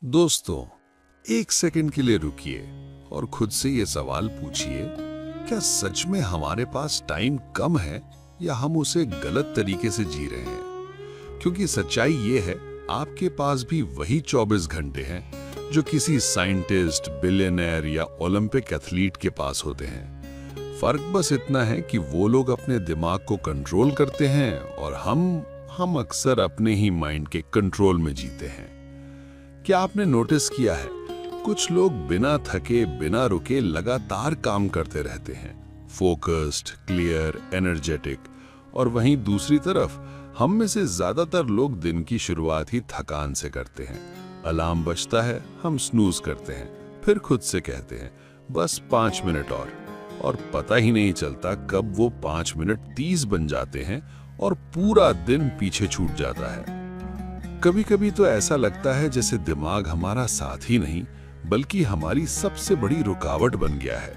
दोस्तों, एक सेकंड के लिए रुकिए और खुद से ये सवाल पूछिए, क्या सच में हमारे पास टाइम कम है या हम उसे गलत तरीके से जी रहे हैं? क्योंकि सच्चाई ये है, आपके पास भी वही 24 घंटे हैं जो किसी साइंटिस्ट, बिलियनर या ओलंपिक एथलीट के पास होते हैं। फर्क बस इतना है कि वो लोग अपने दिमाग को कंट्रोल करते हैं और हम अक्सर अपने ही माइंड के कंट्रोल में जीते हैं। क्या आपने नोटिस किया है, कुछ लोग बिना थके, बिना रुके लगातार काम करते रहते हैं, फोकस्ड, क्लियर, एनर्जेटिक, और वहीं दूसरी तरफ हम में से ज्यादातर लोग दिन की शुरुआत ही थकान से करते हैं। अलार्म बजता है, हम स्नूज करते हैं, फिर खुद से कहते हैं बस 5 मिनट और पता ही नहीं चलता कब वो 5 मिनट 30 बन जाते हैं और पूरा दिन पीछे छूट जाता है। कभी कभी तो ऐसा लगता है जैसे दिमाग हमारा साथ ही नहीं बल्कि हमारी सबसे बड़ी रुकावट बन गया है।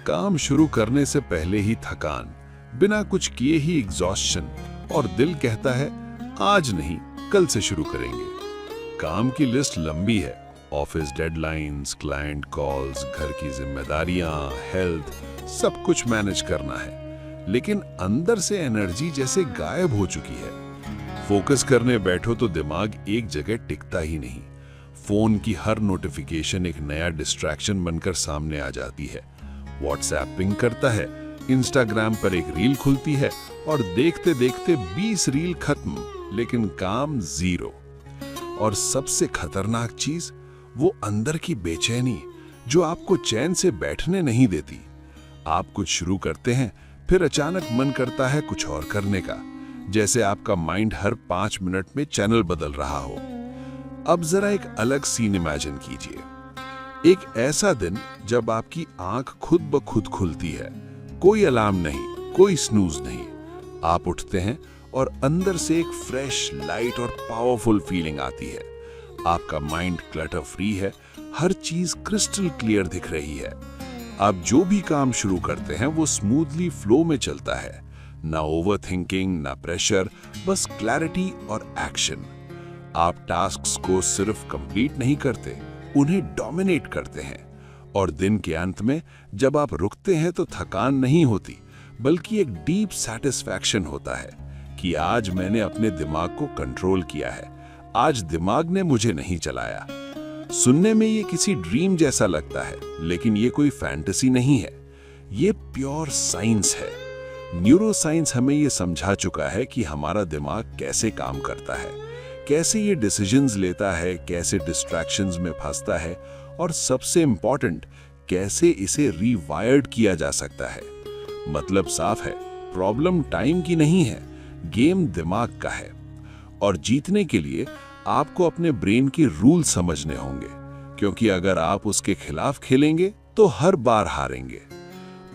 काम शुरू करने से पहले ही थकान, बिना कुछ किए ही एग्जॉस्शन, और दिल कहता है आज नहीं, कल से शुरू करेंगे। काम की लिस्ट लंबी है, ऑफिस डेडलाइंस, क्लाइंट कॉल्स, घर की जिम्मेदारियां, हेल्थ, सब कुछ मैनेज करना है, लेकिन अंदर से एनर्जी जैसे गायब हो चुकी है। फोकस करने बैठो तो दिमाग एक जगह टिकता ही नहीं। फोन की हर नोटिफिकेशन एक नया डिस्ट्रैक्शन बनकर सामने आ जाती है। व्हाट्सएप पिंग करता है, इंस्टाग्राम पर एक रील खुलती है और देखते देखते 20 रील खत्म, लेकिन काम जीरो। और सबसे खतरनाक चीज, वो अंदर की बेचैनी जो आपको चैन से बैठने नहीं देती। आप कुछ शुरू करते हैं, फिर अचानक मन करता है कुछ और करने का, जैसे आपका माइंड हर 5 मिनट में चैनल बदल रहा हो। अब जरा एक अलग सीन इमेजिन कीजिए। एक ऐसा दिन जब आपकी आंख खुद ब खुद खुलती है, कोई अलार्म नहीं, कोई स्नूज नहीं। आप उठते हैं और अंदर से एक फ्रेश, लाइट और पावरफुल फीलिंग आती है। आपका माइंड क्लटर फ्री है, हर चीज क्रिस्टल क्लियर दिख रही है। आप जो भी काम शुरू करते हैं वो स्मूथली फ्लो में चलता है, ना ओवर थिंकिंग, ना प्रेशर, बस क्लैरिटी और एक्शन। आप टास्क्स को सिर्फ कंप्लीट नहीं करते, उन्हें डोमिनेट करते हैं। और दिन के अंत में जब आप रुकते हैं तो थकान नहीं होती, बल्कि एक डीप सेटिस्फैक्शन होता है कि आज मैंने अपने दिमाग को कंट्रोल किया है, आज दिमाग ने मुझे नहीं चलाया। सुनने में ये किसी ड्रीम जैसा लगता है, लेकिन ये कोई फैंटेसी नहीं है, ये प्योर साइंस है। न्यूरोसाइंस हमें ये समझा चुका है कि हमारा दिमाग कैसे काम करता है, कैसे ये डिसीजंस लेता है, कैसे डिस्ट्रैक्शंस में फंसता है, और सबसे इंपॉर्टेंट, कैसे इसे रीवायर्ड किया जा सकता है। मतलब साफ है, प्रॉब्लम टाइम की नहीं है, गेम दिमाग का है। और जीतने के लिए आपको अपने ब्रेन के रूल समझने होंगे, क्योंकि अगर आप उसके खिलाफ खेलेंगे तो हर बार हारेंगे।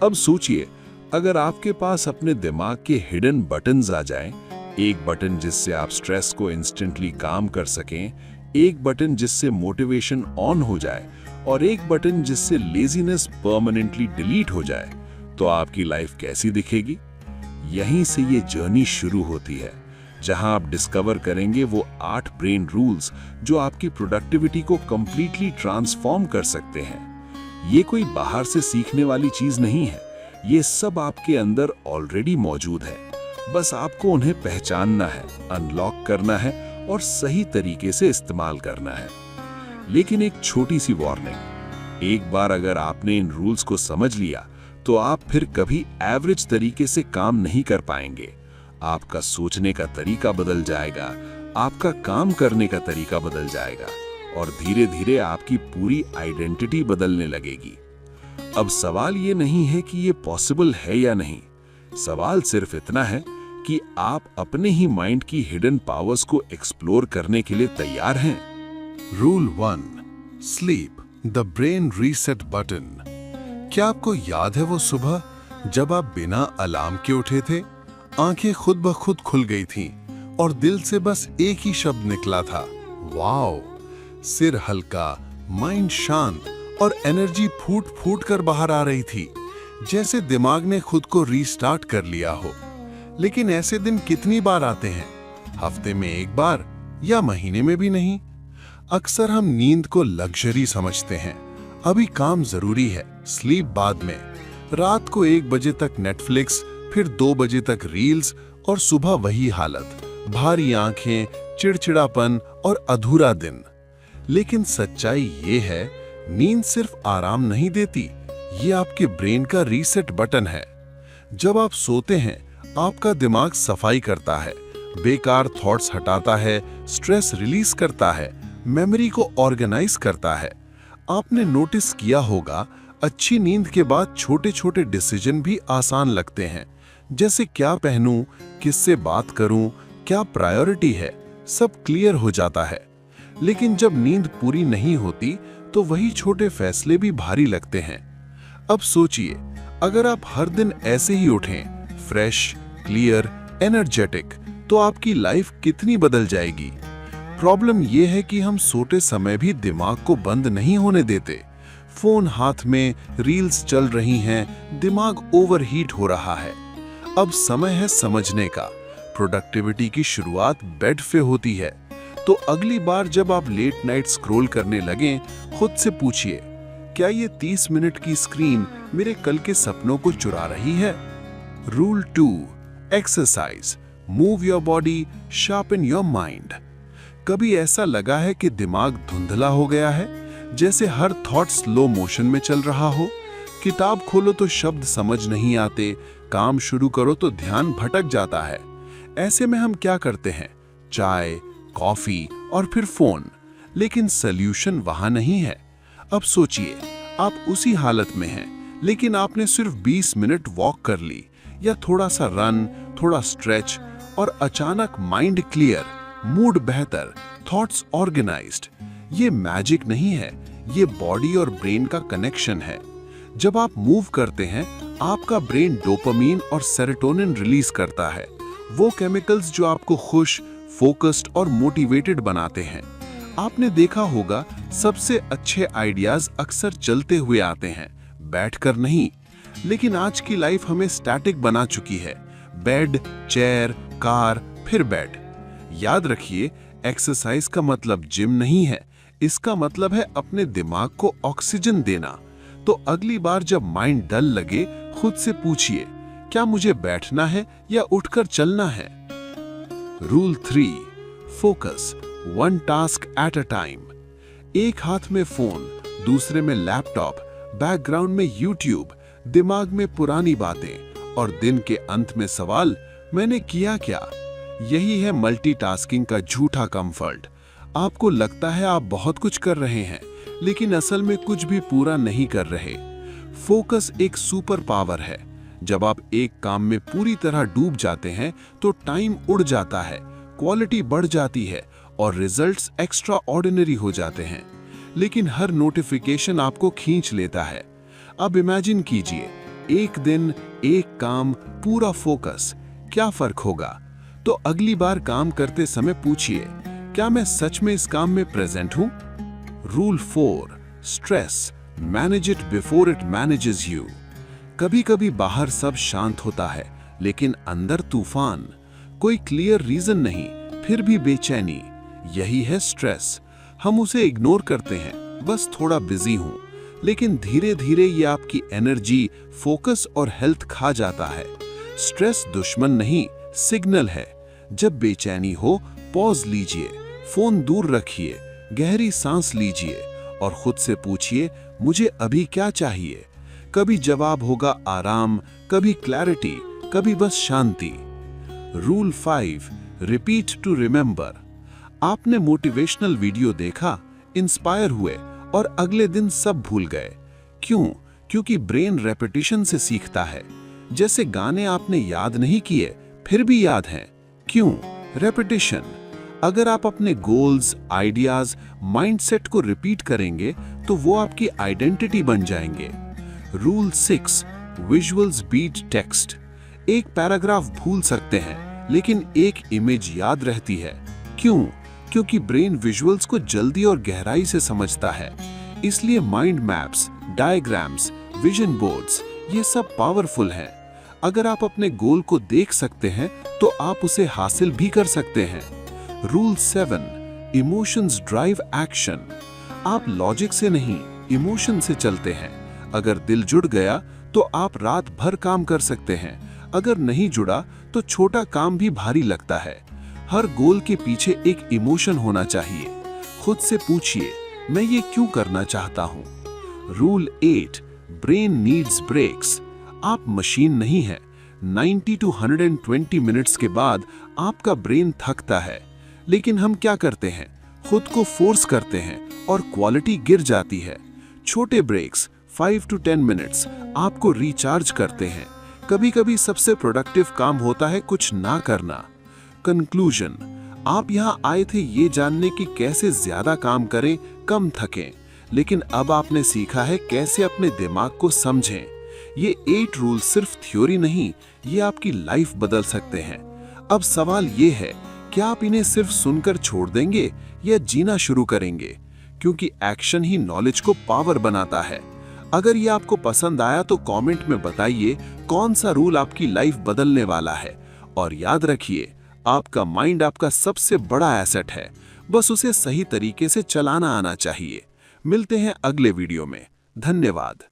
अब सोचिए, अगर आपके पास अपने दिमाग के हिडन बटन्स आ जाएं, एक बटन जिससे आप स्ट्रेस को इंस्टेंटली काम कर सकें, एक बटन जिससे मोटिवेशन ऑन हो जाए, और एक बटन जिससे लेजीनेस परमानेंटली डिलीट हो जाए, तो आपकी लाइफ कैसी दिखेगी? यहीं से ये जर्नी शुरू होती है, जहां आप डिस्कवर करेंगे वो 8 ब्रेन रूल्स जो आपकी प्रोडक्टिविटी को कंप्लीटली ट्रांसफॉर्म कर सकते हैं। ये कोई बाहर से सीखने वाली चीज नहीं है, ये सब आपके अंदर ऑलरेडी मौजूद है, बस आपको उन्हें पहचानना है, अनलॉक करना है और सही तरीके से इस्तेमाल करना है। लेकिन एक छोटी सी वार्निंग, एक बार अगर आपने इन रूल्स को समझ लिया तो आप फिर कभी एवरेज तरीके से काम नहीं कर पाएंगे। आपका सोचने का तरीका बदल जाएगा, आपका काम करने का तरीका बदल जाएगा, और धीरे धीरे आपकी पूरी आइडेंटिटी बदलने लगेगी। अब सवाल ये नहीं है कि ये पॉसिबल है या नहीं, सवाल सिर्फ इतना है कि आप अपने ही माइंड की हिडन पावर्स को एक्सप्लोर करने के लिए तैयार हैं। Rule 1, sleep the brain reset button. क्या आपको याद है वो सुबह जब आप बिना अलार्म के उठे थे, आंखें खुद ब खुद खुल गई थीं और दिल से बस एक ही शब्द निकला था, वाओ। सिर हल्का, माइंड शांत और एनर्जी फूट फूट कर बाहर आ रही थी, जैसे दिमाग ने खुद को रीस्टार्ट कर लिया हो। लेकिन ऐसे दिन कितनी बार आते हैं? हफ्ते में एक बार या महीने में भी नहीं। अक्सर हम नींद को लग्जरी समझते हैं। अभी काम जरूरी है, स्लीप बाद में। रात को 1 बजे तक नेटफ्लिक्स, फिर 2 बजे तक रील्स और सुबह वही हालत, भारी आंखें, चिड़चिड़ापन और अधूरा दिन। लेकिन सच्चाई ये है, नींद सिर्फ आराम नहीं देती, ये आपके ब्रेन का रीसेट बटन है। जब आप सोते हैं, आपका दिमाग सफाई करता है, बेकार थॉट्स हटाता है, स्ट्रेस रिलीज करता है, मेमोरी को ऑर्गेनाइज करता है। आपने नोटिस किया होगा, अच्छी नींद के बाद छोटे छोटे डिसीजन भी आसान लगते हैं, जैसे क्या पहनूं, किससे बात करूं, क्या प्रायोरिटी है, सब क्लियर हो जाता है। लेकिन जब नींद पूरी नहीं होती तो वही छोटे फैसले भी भारी लगते हैं। अब सोचिए, अगर आप हर दिन ऐसे ही उठें, फ्रेश, क्लियर, एनर्जेटिक, तो आपकी लाइफ कितनी बदल जाएगी। प्रॉब्लम यह है कि हम सोते समय भी दिमाग को बंद नहीं होने देते। फोन हाथ में, रील्स चल रही हैं, दिमाग ओवरहीट हो रहा है। अब समय है समझने का। प्रोडक्टिविटी की शुरुआत बेड से होती है। तो अगली बार जब आप लेट नाइट स्क्रॉल करने लगें, खुद से पूछिए, क्या ये 30 मिनट की स्क्रीन मेरे कल के सपनों को चुरा रही है? Rule 2, exercise, move your body, sharpen your mind. कभी ऐसा लगा है कि दिमाग धुंधला हो गया है, जैसे हर थॉट स्लो मोशन में चल रहा हो? किताब खोलो तो शब्द समझ नहीं आते, काम शुरू करो तो ध्यान भटक जाता है। ऐसे में हम क्या करते हैं? चाय, कॉफी और फिर फोन। लेकिन सॉल्यूशन वहां नहीं है। अब सोचिए, आप उसी हालत में हैं, लेकिन आपने सिर्फ 20 मिनट वॉक कर ली, या थोड़ा सा रन, थोड़ा स्ट्रेच, और अचानक माइंड क्लियर, मूड बेहतर, थॉट्स ऑर्गेनाइज्ड। ये मैजिक नहीं है, ये बॉडी और ब्रेन का कनेक्शन है। जब आप मूव करते हैं, आपका ब्रेन डोपामीन और सेरोटोनिन रिलीज करता है, वो केमिकल्स जो आपको खुश, फोकस्ड और मोटिवेटेड बनाते हैं। आपने देखा होगा, सबसे अच्छे आइडियाज अक्सर चलते हुए आते हैं, बैठकर नहीं। लेकिन आज की लाइफ हमें स्टैटिक बना चुकी है। बेड, चेयर, कार, फिर बेड। याद रखिए, एक्सरसाइज का मतलब जिम नहीं है, इसका मतलब है अपने दिमाग को ऑक्सीजन देना। तो अगली बार जब माइंड डल लगे, खुद से पूछिए, क्या मुझे बैठना है या उठकर चलना है? Rule 3, focus, 1 task at a time. एक हाथ में फोन, दूसरे में लैपटॉप, बैकग्राउंड में यूट्यूब, दिमाग में पुरानी बातें, और दिन के अंत में सवाल, मैंने किया क्या? यही है मल्टीटास्किंग का झूठा कंफर्ट। आपको लगता है आप बहुत कुछ कर रहे हैं, लेकिन असल में कुछ भी पूरा नहीं कर रहे। फोकस एक सुपर पावर है। जब आप एक काम में पूरी तरह डूब जाते हैं तो टाइम उड़ जाता है, क्वालिटी बढ़ जाती है और रिजल्ट्स एक्स्ट्रा ऑर्डिनरी हो जाते हैं। लेकिन हर नोटिफिकेशन आपको खींच लेता है। अब इमेजिन कीजिए, एक दिन, एक काम, पूरा फोकस, क्या फर्क होगा? तो अगली बार काम करते समय पूछिए, क्या मैं सच में इस काम में प्रेजेंट हूं? Rule 4, stress, manage it before it manages you. कभी कभी बाहर सब शांत होता है, लेकिन अंदर तूफान। कोई क्लियर रीजन नहीं, फिर भी बेचैनी। यही है स्ट्रेस। हम उसे इग्नोर करते हैं, बस थोड़ा बिजी हूं। लेकिन धीरे धीरे ये आपकी एनर्जी, फोकस और हेल्थ खा जाता है। स्ट्रेस दुश्मन नहीं, सिग्नल है। जब बेचैनी हो, पॉज लीजिए, फोन दूर रखिए, गहरी सांस लीजिए और खुद से पूछिए, मुझे अभी क्या चाहिए? कभी जवाब होगा आराम, कभी क्लैरिटी, कभी बस शांति। Rule 5, repeat to remember. आपने मोटिवेशनल वीडियो देखा, इंस्पायर हुए और अगले दिन सब भूल गए। क्यों? क्योंकि ब्रेन रेपिटेशन से सीखता है। जैसे गाने आपने याद नहीं किए, फिर भी याद हैं। क्यों? रेपिटेशन। अगर आप अपने गोल्स, आइडियाज, माइंडसेट को रिपीट करेंगे तो वो आपकी आइडेंटिटी बन जाएंगे। Rule 6, visuals beat text. एक पैराग्राफ भूल सकते हैं, लेकिन एक इमेज याद रहती है। क्यों? क्योंकि ब्रेन विजुअल्स को जल्दी और गहराई से समझता है। इसलिए mind maps, diagrams, vision boards, ये सब पावरफुल हैं। अगर आप अपने गोल को देख सकते हैं तो आप उसे हासिल भी कर सकते हैं। Rule 7, emotions drive action. आप लॉजिक से नहीं, इमोशन से चलते हैं। अगर दिल जुड़ गया तो आप रात भर काम कर सकते हैं, अगर नहीं जुड़ा तो छोटा काम भी भारी लगता है। हर गोल के पीछे एक इमोशन होना चाहिए। खुद से पूछिए, मैं ये क्यों करना चाहता हूँ। Rule 8, brain needs breaks. आप मशीन नहीं है। 90 to 120 मिनट्स के बाद आपका ब्रेन थकता है, लेकिन हम क्या करते हैं, खुद को फोर्स करते हैं और क्वालिटी गिर जाती है। छोटे ब्रेक्स 5 to 10 मिनट्स आपको रिचार्ज करते हैं। कभी कभी सबसे प्रोडक्टिव काम होता है कुछ ना करना। कंक्लूजन, आप यहाँ आए थे ये जानने कि कैसे ज्यादा काम करें, कम थकें, लेकिन अब आपने सीखा है कैसे अपने दिमाग को समझें। ये 8 रूल सिर्फ थ्योरी नहीं, ये आपकी लाइफ बदल सकते हैं। अब सवाल ये है, क्या आप इन्हें सिर्फ सुनकर छोड़ देंगे या जीना शुरू करेंगे? क्योंकि एक्शन ही नॉलेज को पावर बनाता है। अगर ये आपको पसंद आया तो कमेंट में बताइए कौन सा रूल आपकी लाइफ बदलने वाला है। और याद रखिए, आपका माइंड आपका सबसे बड़ा एसेट है, बस उसे सही तरीके से चलाना आना चाहिए। मिलते हैं अगले वीडियो में। धन्यवाद।